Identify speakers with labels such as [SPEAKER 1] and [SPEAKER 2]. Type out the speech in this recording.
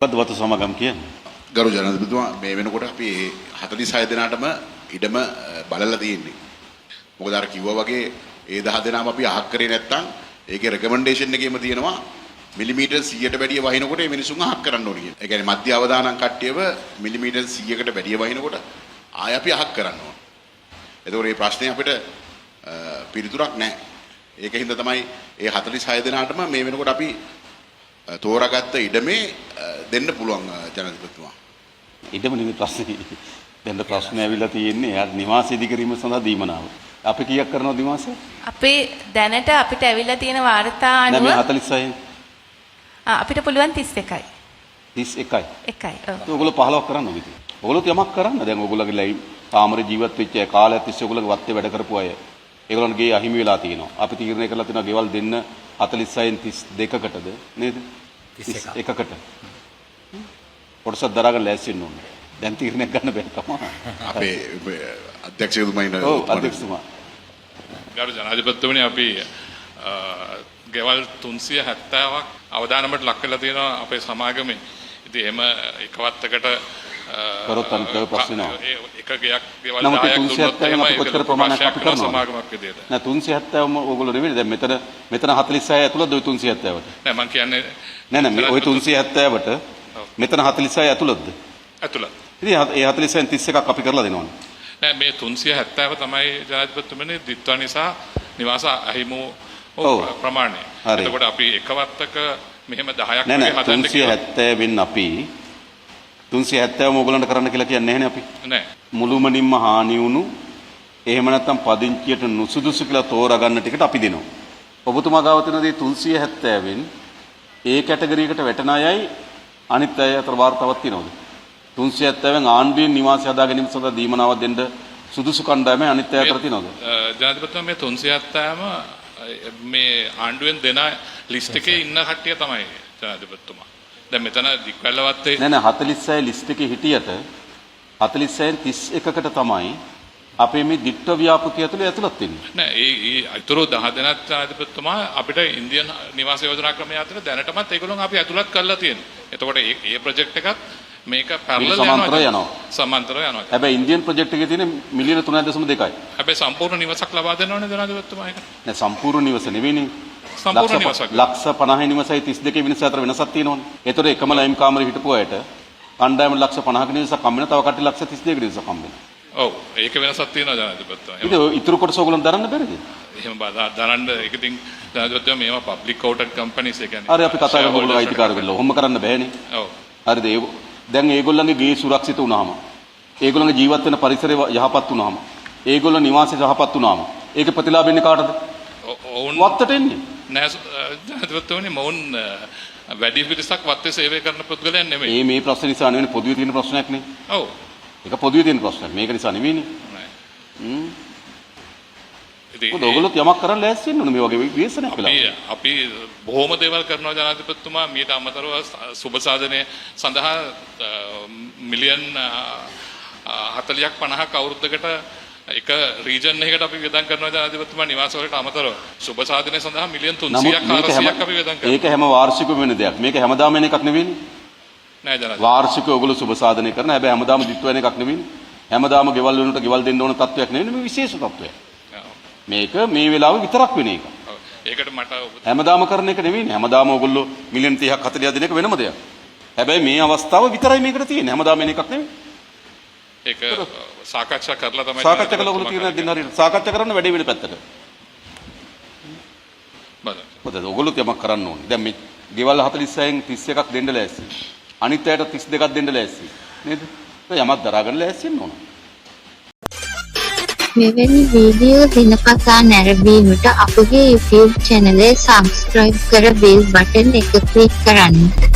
[SPEAKER 1] වතු සමාගම් කියන්නේ
[SPEAKER 2] ගරු ජනාධිපතිතුමා මේ වෙනකොට අපි 46 දෙනාටම ඉඩම බලලා තියෙන්නේ. මොකද අර කිව්වා වගේ ඒ 10 දෙනාම අපි අහක් කරේ නැත්නම් ඒකේ රෙකමෙන්ඩේෂන් එකේම තියෙනවා මිලිමීටර් 100ට වැඩිය වහිනකොට මේ මිනිසුන් අහක් කරන්න ඕනේ කියන. ඒ කියන්නේ මධ්‍ය අවදානම් කට්ටියව මිලිමීටර් 100කට වැඩිය වහිනකොට ආය අපි අහක් කරන්න ඕනේ. එතකොට මේ ප්‍රශ්නේ අපිට පිළිතුරක් නැහැ. ඒකින්ද තමයි ඒ 46 දෙනාටම මේ වෙනකොට අපි තෝරාගත්ත ඉඩමේ දෙන්න පුළුවන් ජනාධිපතිතුමා.
[SPEAKER 1] ඉඩම නෙමෙයි ප්‍රශ්නේ. දැන් ප්‍රශ්නේ ඇවිල්ලා තියෙන්නේ යාර නිවාස ඉදිකිරීම සඳහා දීමනාව. අපි කීයක් කරනවද නිවාස?
[SPEAKER 3] අපේ දැනට අපිට ඇවිල්ලා තියෙන වාර්තා අනුව
[SPEAKER 1] නෑ 46යි.
[SPEAKER 3] අපිට පුළුවන් 31යි.
[SPEAKER 1] 31යි.
[SPEAKER 3] එකයි. ඔව්.
[SPEAKER 1] ඒක ඔයගොල්ලෝ 15ක් කරන්න ඕනේ ඉතින්. ඔයගොල්ලෝ යමක් කරන්න. දැන් ඔයගොල්ලෝගේ පාමර ජීවත් වෙච්ච අය කාලයක් තිස්සේ ඔයගොල්ලෝගේ වත්තේ වැඩ කරපු අය. ඒගොල්ලන්ගේ අහිමි වෙලා තියෙනවා. අපි තීරණය කරලා තියෙනවා ගෙවල් දෙන්න 46න් 32කටද නේද? 31කට. කොටසක් දරාගෙන ලෑස්ති වෙන්න ඕනේ. දැන් තීරණයක් ගන්න බැහැ තමයි.
[SPEAKER 2] අපේ අධ්‍යක්ෂකතුමා ඉන්න.
[SPEAKER 1] ඔව් අධ්‍යක්ෂතුමා.
[SPEAKER 4] ගරු ජනාධිපතිතුමනි අපි ගෙවල් 370ක් අවදානමට ලක් කරලා තියෙනවා අපේ සමාගමේ. ඉතින් එහෙම එකවත්තකට
[SPEAKER 1] කරොත් අනිත් ප්‍රශ්න නෑ.
[SPEAKER 4] එක ගයක් ගෙවල්
[SPEAKER 1] 10ක්
[SPEAKER 4] 370ම
[SPEAKER 1] අපි කොච්චර ප්‍රමාණයක් අපි කරනවා
[SPEAKER 4] සමාගමක් විදියට.
[SPEAKER 1] නෑ 370ම ඕගොල්ලෝ නෙවෙයි. දැන් මෙතන 46 ඇතුළත ඔය 370ට.
[SPEAKER 4] නෑ මම කියන්නේ
[SPEAKER 1] නෑ ඔය 370ට මෙතන 46 ඇතුළතද?
[SPEAKER 4] ඇතුළත්.
[SPEAKER 1] ඉතින් ඒ 46න් 31ක් අපි කරලා දෙනවනේ.
[SPEAKER 4] නෑ මේ 370 තමයි ජනාධිපතිතුමනි දිත්වා නිසා නිවාස අහිමු ප්‍රමාණය. එතකොට අපි එකවත්තක මෙහෙම 10ක් වගේ හදන්න කියලා.
[SPEAKER 1] 370 වෙන් අපි 370ම ඕගොල්ලන්ට කරන්න කියලා කියන්නේ නැහැනේ අපි.
[SPEAKER 4] නෑ.
[SPEAKER 1] මුළුමනින්ම හානි වුණු එහෙම නැත්නම් පදිංචියට නුසුදුසු කියලා තෝරාගන්න ටිකට අපි දෙනවා. ඔබතුමා ගාව තියෙන දේ 370 වෙන් ඒ කැටගරි එකට වැටෙන අයයි අනිත් අය අතර වාර්තාවක් තියෙනවද? 370 ආණ්ඩුවෙන් නිවාස හදා ගැනීම සඳහා දීමනාවක් දෙන්න සුදුසු කණ්ඩායමයි අනිත් අය අතර තියෙනවද?
[SPEAKER 4] ජනාධිපතිතුමා මේ 370ම මේ ආණ්ඩුවෙන් දෙන ලිස්ට් එකේ ඉන්න කට්ටිය තමයි ජනාධිපතිතුමා. දැන් මෙතන දික්වැල්ලවත්තේ
[SPEAKER 1] නෑ 46 ලිස්ට් එකේ හිටියට 46න් 31කට තමයි අපේ මේ දිට්ඨ ව්‍යාපෘතිය ඇතුලේ ඇතුළත් වෙන්නේ.
[SPEAKER 4] නෑ ඒ අතුරු 10 දෙනා ජනාධිපතිතුමා අපිට ඉන්දියන් නිවාස යෝජනා ක්‍රමය අතර දැනටමත් ඒගොල්ලෝ අපි ඇතුළත් කරලා තියෙනවා. එතකොට මේ ප්‍රොජෙක්ට් එකත් මේක පැරලල් යනවා. සමාන්තරව යනවා.
[SPEAKER 1] හැබැයි ඉන්දියන් ප්‍රොජෙක්ට් එකේ තියෙන මිලියන 3.2යි.
[SPEAKER 4] හැබැයි සම්පූර්ණ නිවසක් ලබා දෙනවනේ ජනාධිපතිතුමා ඒක.
[SPEAKER 1] නෑ සම්පූර්ණ නිවස නෙවෙයිනේ.
[SPEAKER 4] සම්පූර්ණ නිවසක්.
[SPEAKER 1] ලක්ෂ 50 නිවසයි 32 වෙනස අතර වෙනසක් තියෙනවනේ. ඒතර එකම ලයිම් කාමරේ හිටපු අයට කණ්ඩායම ලක්ෂ 50ක නිවසක් හම්බ වෙනවා. තව කට්ටිය ලක්ෂ 32ක නිවසක් හම්බ වෙනවා.
[SPEAKER 4] ඔව් ඒක වෙනසක් තියෙනවා ජනාධිපතිතුමා.
[SPEAKER 1] ඉතින් ඉතුරු කොටස ඕගොල්ලෝ දරන්න බැරිද?
[SPEAKER 4] එහෙම දරන්න ඒක ඉතින් ජනාධිපතිතුමා මේවා පබ්ලික් කවුටඩ් කම්පැනිස් ඒ කියන්නේ.
[SPEAKER 1] හරි අපි කතා කරමු ඔයගොල්ලෝ අයිතිකාර වෙලා. ඔහොම කරන්න බෑනේ.
[SPEAKER 4] ඔව්.
[SPEAKER 1] හරිද? දැන් ඒගොල්ලන්ගේ ගේ සුරක්ෂිත වුණාම ඒගොල්ලන්ගේ ජීවත් වෙන පරිසරය යහපත් වුණාම ඒගොල්ලෝ නිවාසය යහපත් වුණාම ඒකේ ප්‍රතිලාභ වෙන්නේ කාටද?
[SPEAKER 4] ඔවුන්
[SPEAKER 1] වත්තට එන්නේ.
[SPEAKER 4] නෑ ජනාධිපතිතුමනි මොවුන් වැඩි පිරිසක් වත්තේ සේවය කරන පුද්ගලයන් නෙමෙයි.
[SPEAKER 1] මේ ප්‍රශ්න නිසා නෙවෙයි පොදුවේ තියෙන ප්‍රශ්නයක් නේ.
[SPEAKER 4] ඔව්.
[SPEAKER 1] ඒක පොදුවේ තියෙන ප්‍රශ්නයක්. මේක නිසා නෙවෙයිනේ. ඉතින් ඔයගොල්ලෝ යමක් කරන්න ලෑස්ති වෙන්න ඕනේ මේ වගේ විශ්ලේෂණයක් කළා.
[SPEAKER 4] අපි බොහොම දේවල් කරනවා ජනාධිපතිතුමා. මීට අමතරව සුබ සාධනය සඳහා මිලියන් 40ක් 50ක් අවුරුද්දකට එක රීජන් එකකට අපි වියදම් කරනවා ජනාධිපතිතුමා නිවාස වලට අමතරව සුබ සාධනය සඳහා මිලියන් 300ක් 400ක් අපි වියදම් කරනවා.
[SPEAKER 1] ඒක හැම වාර්ෂිකව වෙන දෙයක්. මේක හැමදාම වෙන එකක් නෙවෙයිනේ.
[SPEAKER 4] නෑ ජනාධිපති.
[SPEAKER 1] වාර්ෂිකව ඔයගොල්ලෝ සුබ සාධනය කරන හැබැයි හැමදාම දිට්ට වෙන එකක් නෙවෙයිනේ. හැමදාම ගෙවල් වෙනුවට ගෙවල් දෙන්න ඕන තත්වයක් නෙවෙයි මේ විශේෂ තත්වයක්. මේක මේ වෙලාවේ විතරක් වෙන එක.
[SPEAKER 4] ඒකට මට
[SPEAKER 1] හැමදාම කරන එක නෙවෙයිනේ. හැමදාම ඔයගොල්ලෝ මිලියන් 30ක් 40ක් දෙන එක වෙනම දෙයක්. හැබැයි මේ අවස්ථාව විතරයි මේකට තියෙන්නේ. හැමදාම වෙන එකක් නෙවෙයි.
[SPEAKER 4] ඒක සාකච්ඡා කරලා තමයි
[SPEAKER 1] සාකච්ඡා කළා ඔයගොල්ලෝ තියෙන දින හරියට සාකච්ඡා කරන්න වැඩි වෙන පැත්තට.
[SPEAKER 4] බලන්න.
[SPEAKER 1] මොකද ඔයගොල්ලෝ යමක් කරන්න ඕනේ. දැන් මේ ගෙවල් 46න් 31ක් දෙන්න ලෑස්ති. අනිත් අයට 32ක් දෙන්න ලෑස්ති. නේද? ඒක යමක් දරාගෙන ලෑස්ති වෙන්න ඕන.
[SPEAKER 5] මෙවැනි වීඩියෝ දිනපතා නැරඹීමට අපගේ YouTube channel එක subscribe කර bell button එක click කරන්න.